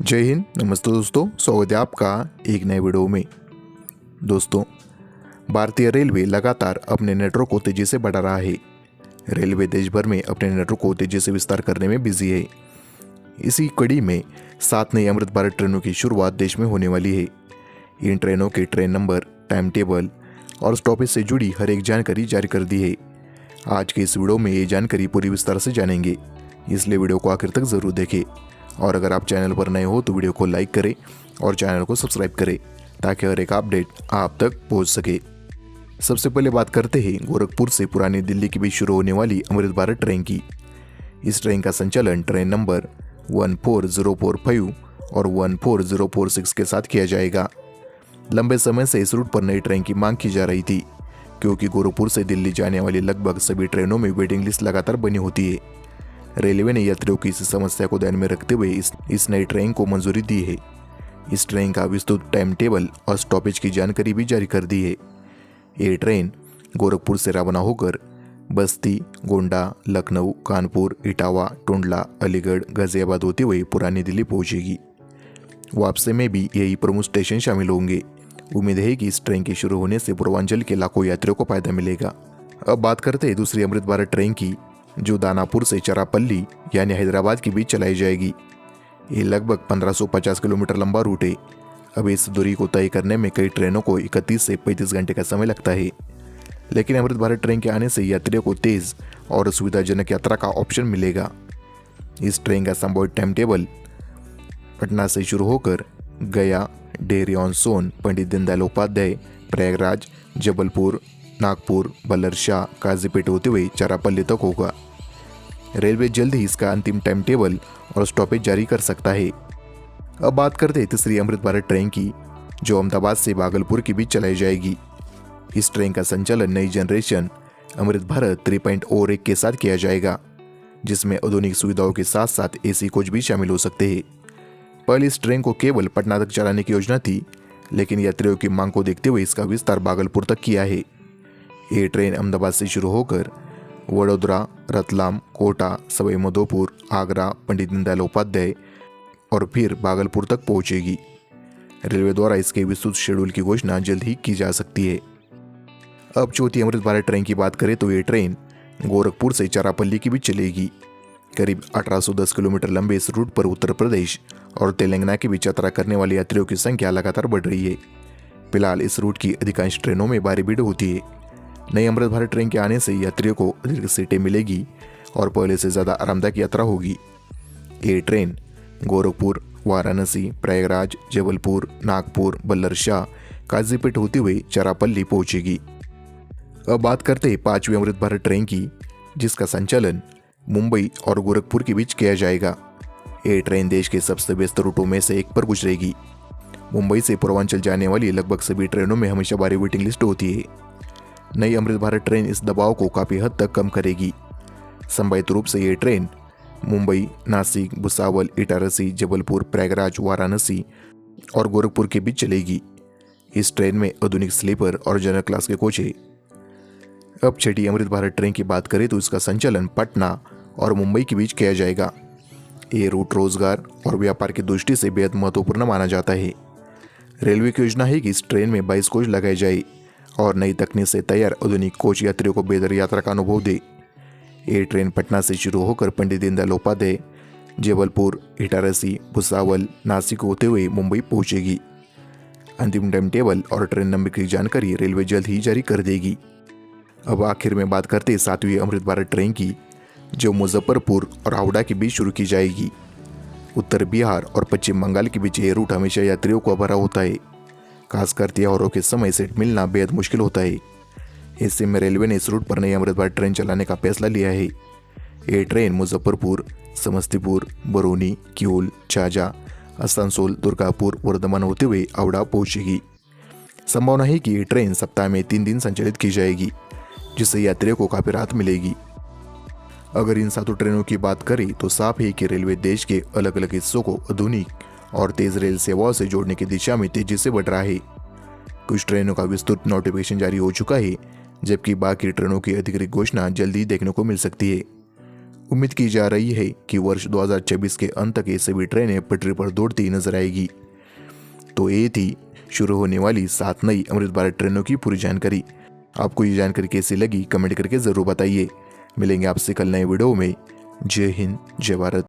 जय हिंद, नमस्ते दोस्तों। स्वागत है आपका एक नए वीडियो में। दोस्तों, भारतीय रेलवे लगातार अपने नेटवर्क को तेजी से बढ़ा रहा है। रेलवे देश भर में अपने नेटवर्क को तेजी से विस्तार करने में बिजी है। इसी कड़ी में 7 नई अमृत भारत ट्रेनों की शुरुआत देश में होने वाली है। इन ट्रेनों के ट्रेन नंबर, टाइम टेबल और स्टॉपेज से जुड़ी हर एक जानकारी जारी कर दी है। आज के इस वीडियो में ये जानकारी पूरी विस्तार से जानेंगे, इसलिए वीडियो को आखिर तक जरूर देखें। और अगर आप चैनल पर नए हो तो वीडियो को लाइक करें और चैनल को सब्सक्राइब करें ताकि हर एक अपडेट आप तक पहुंच सके। सबसे पहले बात करते हैं गोरखपुर से पुरानी दिल्ली के बीच शुरू होने वाली अमृत भारत ट्रेन की। इस ट्रेन का संचालन ट्रेन नंबर 14045 और 14046 के साथ किया जाएगा। लंबे समय से इस रूट पर नई ट्रेन की मांग की जा रही थी, क्योंकि गोरखपुर से दिल्ली जाने वाली लगभग सभी ट्रेनों में वेटिंग लिस्ट लगातार बनी होती है। रेलवे ने यात्रियों की इस समस्या को ध्यान में रखते हुए इस नई ट्रेन को मंजूरी दी है। इस ट्रेन का विस्तृत टाइम टेबल और स्टॉपेज की जानकारी भी जारी कर दी है। ये ट्रेन गोरखपुर से रवाना होकर बस्ती, गोंडा, लखनऊ, कानपुर, इटावा, टुंडला, अलीगढ़, गाजियाबाद होते हुए पुरानी दिल्ली पहुंचेगी। वापसी में भी यही प्रमुख स्टेशन शामिल होंगे। उम्मीद है कि इस ट्रेन के शुरू होने से पूर्वांचल के लाखों यात्रियों को फायदा मिलेगा। अब बात करते हैं दूसरी अमृत भारत ट्रेन की, जो दानापुर से चरापल्ली यानी हैदराबाद के बीच चलाई जाएगी। ये लगभग 1550 किलोमीटर लंबा रूट है। अब इस दूरी को तय करने में कई ट्रेनों को 31 से 35 घंटे का समय लगता है, लेकिन अमृत भारत ट्रेन के आने से यात्रियों को तेज और सुविधाजनक यात्रा का ऑप्शन मिलेगा। इस ट्रेन का संभावित टाइम टेबल पटना से शुरू होकर गया, डेहरी ऑन सोन, पंडित दीनदयाल उपाध्याय, प्रयागराज, जबलपुर, नागपुर, बल्लरशाह, काजीपेट होते हुए चरापल्ली तक होगा। रेलवे जल्द ही इसका अंतिम टाइम टेबल और स्टॉपेज जारी कर सकता है। अब बात करते हैं तीसरी अमृत भारत ट्रेन की, जो अहमदाबाद से भागलपुर के बीच चलाई जाएगी। इस ट्रेन का संचालन नई जनरेशन अमृत भारत 3.0 के साथ किया जाएगा, जिसमें आधुनिक सुविधाओं के साथ साथ एसी कोच भी शामिल हो सकते हैं। पहले इस ट्रेन को केवल पटना तक चलाने की योजना थी, लेकिन यात्रियों की मांग को देखते हुए इसका विस्तार भागलपुर तक किया है। ये ट्रेन अहमदाबाद से शुरू होकर वडोदरा, रतलाम, कोटा, सवाई माधोपुर, आगरा, पंडित दीनदयाल उपाध्याय और फिर भागलपुर तक पहुंचेगी। रेलवे द्वारा इसके विस्तृत शेड्यूल की घोषणा जल्द ही की जा सकती है। अब चौथी अमृत भारत ट्रेन की बात करें तो ये ट्रेन गोरखपुर से चरापल्ली के बीच चलेगी। करीब 1810 किलोमीटर लंबे इस रूट पर उत्तर प्रदेश और तेलंगाना के बीच यात्रा करने वाले यात्रियों की संख्या लगातार बढ़ रही है। फिलहाल इस रूट की अधिकांश ट्रेनों में भारी भीड़ होती है। नई अमृत भारत ट्रेन के आने से यात्रियों को अधिक सीटें मिलेगी और पहले से ज़्यादा आरामदायक यात्रा होगी। ये ट्रेन गोरखपुर, वाराणसी, प्रयागराज, जबलपुर, नागपुर, बल्लरशाह, काजीपेट होते हुए चरापल्ली पहुंचेगी। अब बात करते हैं पांचवी अमृत भारत ट्रेन की, जिसका संचालन मुंबई और गोरखपुर के बीच किया जाएगा। ये ट्रेन देश के सबसे व्यस्त रूटों में से एक पर गुजरेगी। मुंबई से पूर्वांचल जाने वाली लगभग सभी ट्रेनों में हमेशा भारी वेटिंग लिस्ट होती है। नई अमृत भारत ट्रेन इस दबाव को काफ़ी हद तक कम करेगी। संभावित रूप से ये ट्रेन मुंबई, नासिक, भुसावल, इटारसी, जबलपुर, प्रयागराज, वाराणसी और गोरखपुर के बीच चलेगी। इस ट्रेन में आधुनिक स्लीपर और जनरल क्लास के कोच है। अब छठी अमृत भारत ट्रेन की बात करें तो इसका संचालन पटना और मुंबई के बीच किया जाएगा। ये रूट रोजगार और व्यापार की दृष्टि से बेहद महत्वपूर्ण माना जाता है। रेलवे की योजना है कि इस ट्रेन में 22 कोच लगाए जाए और नई तकनीक से तैयार आधुनिक कोच यात्रियों को बेहतर यात्रा का अनुभव दे। ये ट्रेन पटना से शुरू होकर पंडित दीनदयाल उपाध्याय, जबलपुर, इटारसी, भुसावल, नासिक होते हुए मुंबई पहुंचेगी। अंतिम टाइम टेबल और ट्रेन नंबर की जानकारी रेलवे जल्द ही जारी कर देगी। अब आखिर में बात करते हैं 7वीं अमृत भारत ट्रेन की, जो मुजफ्फरपुर और हावड़ा के बीच शुरू की जाएगी। उत्तर बिहार और पश्चिम बंगाल के बीच ये रूट हमेशा यात्रियों को भरा होता है। खासकर त्योहारों के समय सीट मिलना बेहद मुश्किल होता है। ऐसे में रेलवे ने इस रूट पर नई अमृत भारत ट्रेन चलाने का फैसला लिया है। ये ट्रेन मुजफ्फरपुर, समस्तीपुर, बरौनी, किऊल, झाझा, आसनसोल, दुर्गापुर, वर्धमान होते हुए हावड़ा पहुंचेगी। संभावना है कि ये ट्रेन सप्ताह में 3 दिन संचालित की जाएगी, जिससे यात्रियों को काफ़ी राहत मिलेगी। अगर इन 7 ट्रेनों की बात करें तो साफ है कि रेलवे देश के अलग अलग हिस्सों को आधुनिक और तेज रेल सेवाओं से जोड़ने की दिशा में तेजी से बढ़ रहा है। कुछ ट्रेनों का विस्तृत नोटिफिकेशन जारी हो चुका है, जबकि बाकी ट्रेनों की अधिकृत घोषणा जल्दी देखने को मिल सकती है। उम्मीद की जा रही है कि वर्ष 2026 के अंत तक ये सभी ट्रेनें पटरी पर दौड़ती नजर आएगी। तो ये थी शुरू होने वाली 7 नई अमृत भारत ट्रेनों की पूरी जानकारी। आपको ये जानकारी कैसी लगी कमेंट करके ज़रूर बताइए। मिलेंगे आपसे कल नए वीडियो में। जय हिंद, जय भारत।